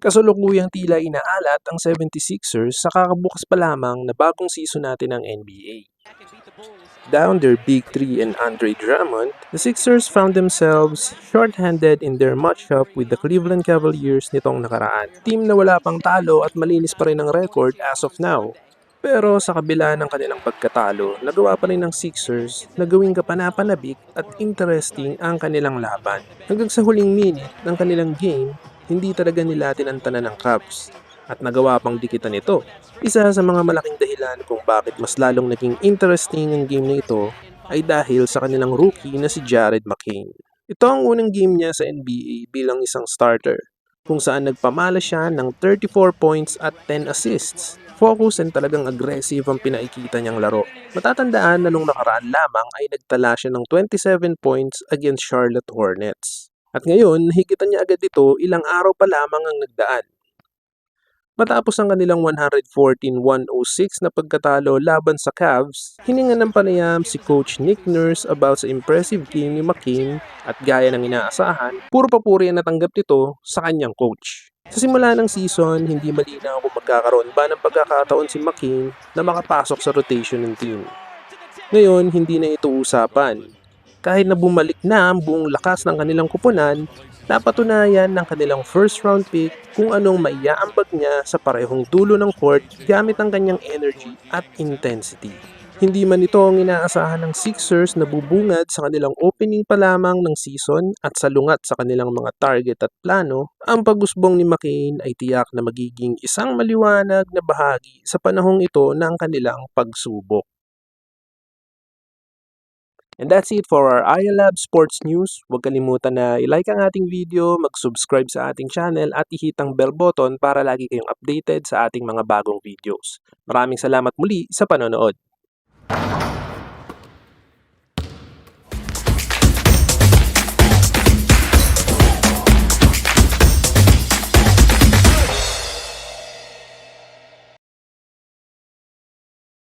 Kasalukuyang tila inaalat ang 76ers sa kakabukas pa lamang na bagong season natin ng NBA. Down their big three and Andre Drummond, the Sixers found themselves short-handed in their matchup with the Cleveland Cavaliers nitong nakaraan. Team na wala pang talo at malinis pa rin ang record as of now. Pero sa kabila ng kanilang pagkatalo, nagawa pa rin ng Sixers na gawing kapanapanabik at interesting ang kanilang laban. Hanggang sa huling minute ng kanilang game, hindi talaga nila tinantanan ng Cavs at nagawa pang dikitan ito. Isa sa mga malaking dahilan kung bakit mas lalong naging interesting ang game na ito ay dahil sa kanilang rookie na si Jared McCain. Ito ang unang game niya sa NBA bilang isang starter, kung saan nagpamala siya ng 34 points at 10 assists. Focus and talagang aggressive ang pinaikita niyang laro. Matatandaan na nung nakaraan lamang ay nagtala siya ng 27 points against Charlotte Hornets. At ngayon, nahigitan niya agad ito ilang araw pa lamang ang nagdaan. Matapos ang kanilang 114-106 na pagkatalo laban sa Cavs, hininga ng panayam si Coach Nick Nurse about sa impressive game ni McCain at gaya ng inaasahan, puro papuri ang natanggap nito sa kanyang coach. Sa simula ng season, hindi malinaw kung magkakaroon ba ng pagkakataon si McCain na makapasok sa rotation ng team. Ngayon, hindi na ito usapan. Kahit na bumalik na ang buong lakas ng kanilang kupunan, napatunayan ng kanilang first round pick kung anong maiaambag niya sa parehong dulo ng court gamit ang kanyang energy at intensity. Hindi man ito ang inaasahan ng Sixers na bubungad sa kanilang opening pa lamang ng season at salungat sa kanilang mga target at plano, ang pag-usbong ni McCain ay tiyak na magiging isang maliwanag na bahagi sa panahong ito ng kanilang pagsubok. And that's it for our ILab Sports News. Huwag kalimutan na i-like ang ating video, mag-subscribe sa ating channel at i-hit ang bell button para lagi kayong updated sa ating mga bagong videos. Maraming salamat muli sa panonood.